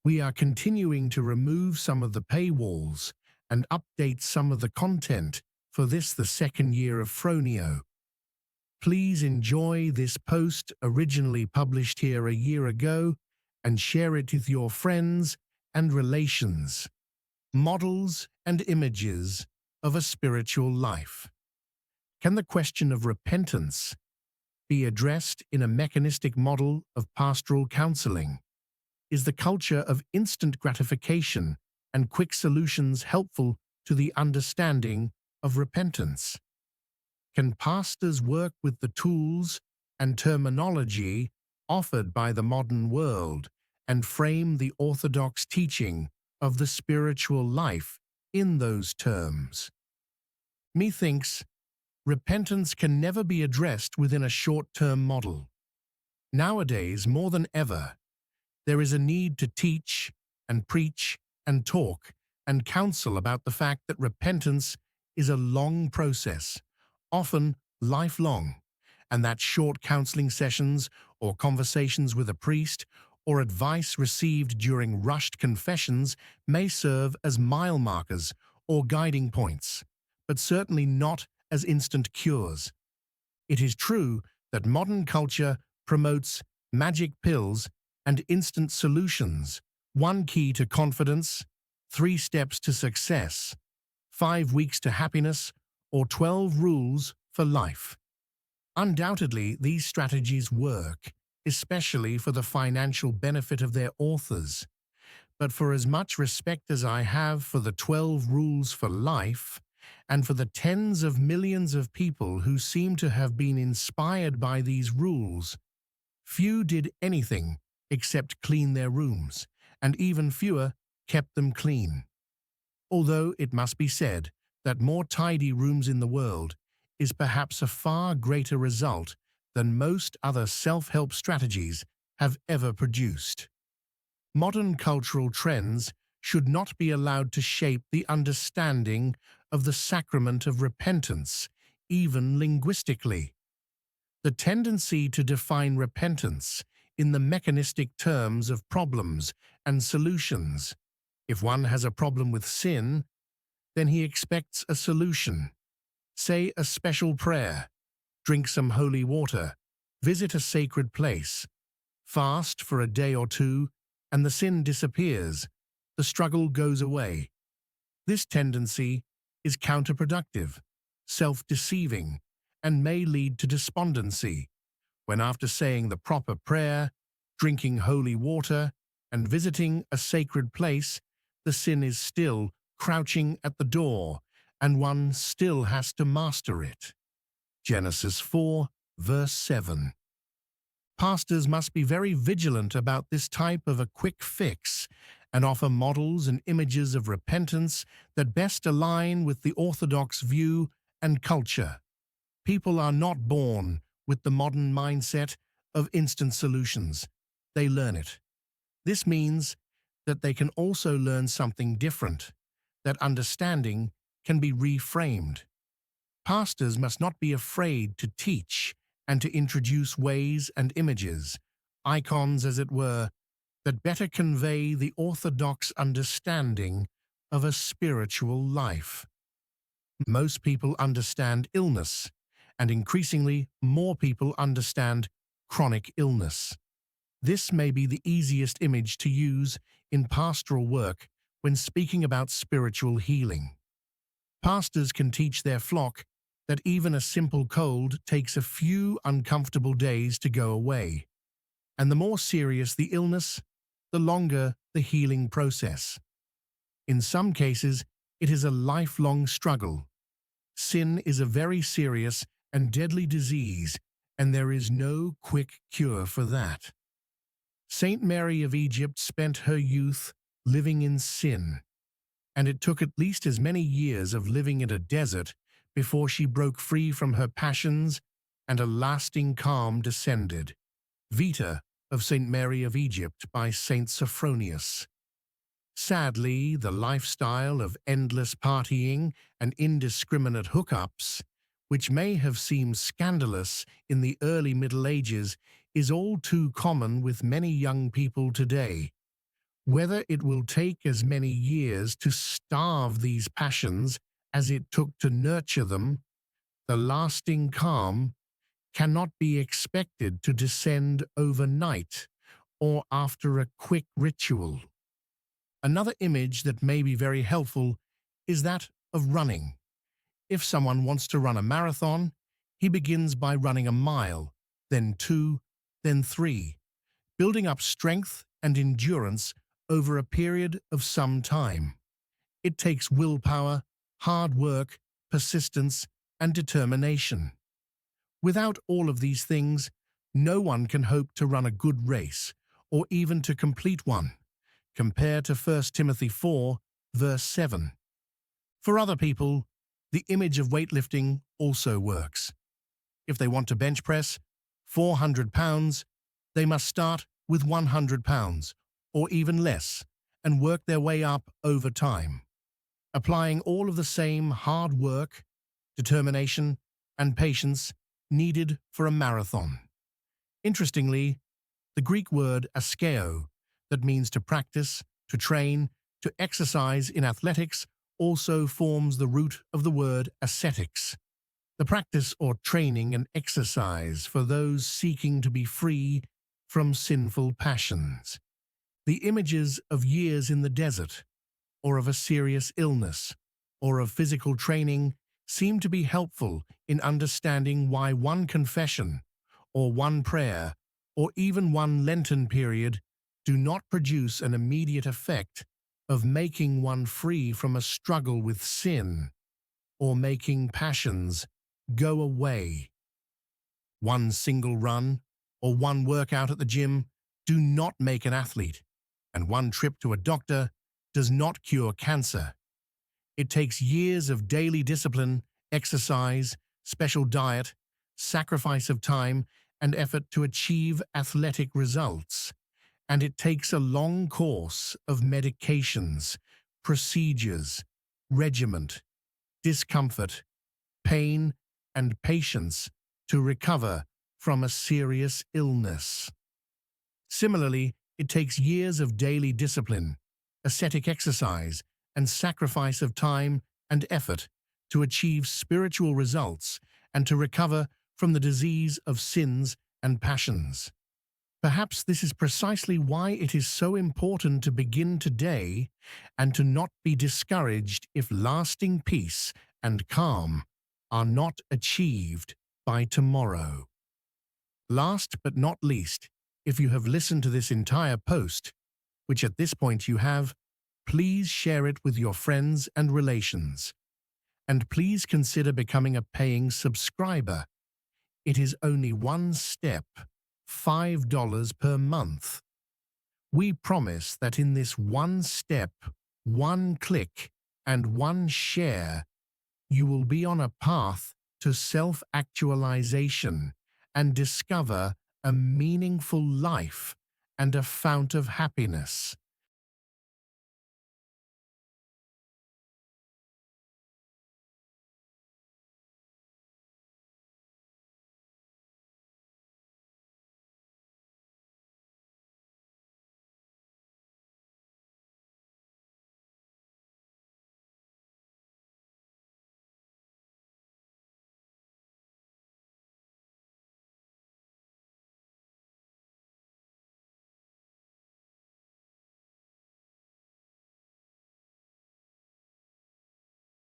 We are continuing to remove some of the paywalls and update some of the content for this, the second year of Phroneo. Please enjoy this post originally published here a year ago and share it with your friends and relations. Models and images of a spiritual life. Can the question of repentance be addressed in a mechanistic model of pastoral counseling? Is the culture of instant gratification and quick solutions helpful to the understanding of repentance? Can pastors work with the tools and terminology offered by the modern world and frame the Orthodox teaching of the spiritual life in those terms? Methinks repentance can never be addressed within a short-term model. Nowadays, more than ever, there is a need to teach and preach and talk and counsel about the fact that repentance is a long process, often lifelong, and that short counseling sessions or conversations with a priest or advice received during rushed confessions may serve as mile markers or guiding points, but certainly not as instant cures. It is true that modern culture promotes magic pills and instant solutions, 1 key to confidence, 3 steps to success, 5 weeks to happiness, or 12 rules for life. Undoubtedly, these strategies work, especially for the financial benefit of their authors. But for as much respect as I have for the 12 rules for life, and for the tens of millions of people who seem to have been inspired by these rules, few did anything except clean their rooms, and even fewer kept them clean. Although it must be said that more tidy rooms in the world is perhaps a far greater result than most other self-help strategies have ever produced. Modern cultural trends should not be allowed to shape the understanding of the sacrament of repentance, even linguistically. The tendency to define repentance in the mechanistic terms of problems and solutions. If one has a problem with sin, then he expects a solution. Say a special prayer, drink some holy water, visit a sacred place, fast for a day or two, and the sin disappears, the struggle goes away. This tendency is counterproductive, self-deceiving, and may lead to despondency, when after saying the proper prayer, drinking holy water, and visiting a sacred place, the sin is still crouching at the door, and one still has to master it. Genesis 4, verse 7. Pastors must be very vigilant about this type of a quick fix and offer models and images of repentance that best align with the Orthodox view and culture. People are not born with the modern mindset of instant solutions. They learn it. This means that they can also learn something different, that understanding can be reframed. Pastors must not be afraid to teach and to introduce ways and images, icons as it were, that better convey the Orthodox understanding of a spiritual life. Most people understand illness, and increasingly more people understand chronic illness. This may be the easiest image to use in pastoral work when speaking about spiritual healing. Pastors can teach their flock that even a simple cold takes a few uncomfortable days to go away, and the more serious the illness, the longer the healing process. In some cases, it is a lifelong struggle. Sin is a very serious and deadly disease, and there is no quick cure for that. Saint Mary of Egypt spent her youth living in sin, and it took at least as many years of living in a desert before she broke free from her passions and a lasting calm descended. Vita of Saint Mary of Egypt by Saint Phroneo. Sadly, the lifestyle of endless partying and indiscriminate hookups, which may have seemed scandalous in the early Middle Ages, is all too common with many young people today. Whether it will take as many years to starve these passions as it took to nurture them, the lasting calm cannot be expected to descend overnight or after a quick ritual. Another image that may be very helpful is that of running. If someone wants to run a marathon, he begins by running a mile, then 2, then 3, building up strength and endurance over a period of some time. It takes willpower, hard work, persistence, and determination. Without all of these things, no one can hope to run a good race or even to complete one. Compare to 1 Timothy 4, verse 7. For other people, the image of weightlifting also works. If they want to bench press 400 pounds, they must start with 100 pounds or even less and work their way up over time, applying all of the same hard work, determination, and patience needed for a marathon. Interestingly, the Greek word askeo, that means to practice, to train, to exercise in athletics, also forms the root of the word ascetics, the practice or training and exercise for those seeking to be free from sinful passions. The images of years in the desert, or of a serious illness, or of physical training seem to be helpful in understanding why one confession, or one prayer, or even one Lenten period do not produce an immediate effect of making one free from a struggle with sin, or making passions go away. One single run, or one workout at the gym do not make an athlete, and one trip to a doctor does not cure cancer. It takes years of daily discipline, exercise, special diet, sacrifice of time, and effort to achieve athletic results. And it takes a long course of medications, procedures, regiment, discomfort, pain, and patience to recover from a serious illness. Similarly, it takes years of daily discipline, ascetic exercise, and sacrifice of time and effort to achieve spiritual results and to recover from the disease of sins and passions. Perhaps this is precisely why it is so important to begin today and to not be discouraged if lasting peace and calm are not achieved by tomorrow. Last but not least, if you have listened to this entire post, which at this point you have, please share it with your friends and relations. And please consider becoming a paying subscriber. It is only one step, $5 per month. We promise that in this one step, one click, and one share, you will be on a path to self-actualization and discover a meaningful life and a fount of happiness.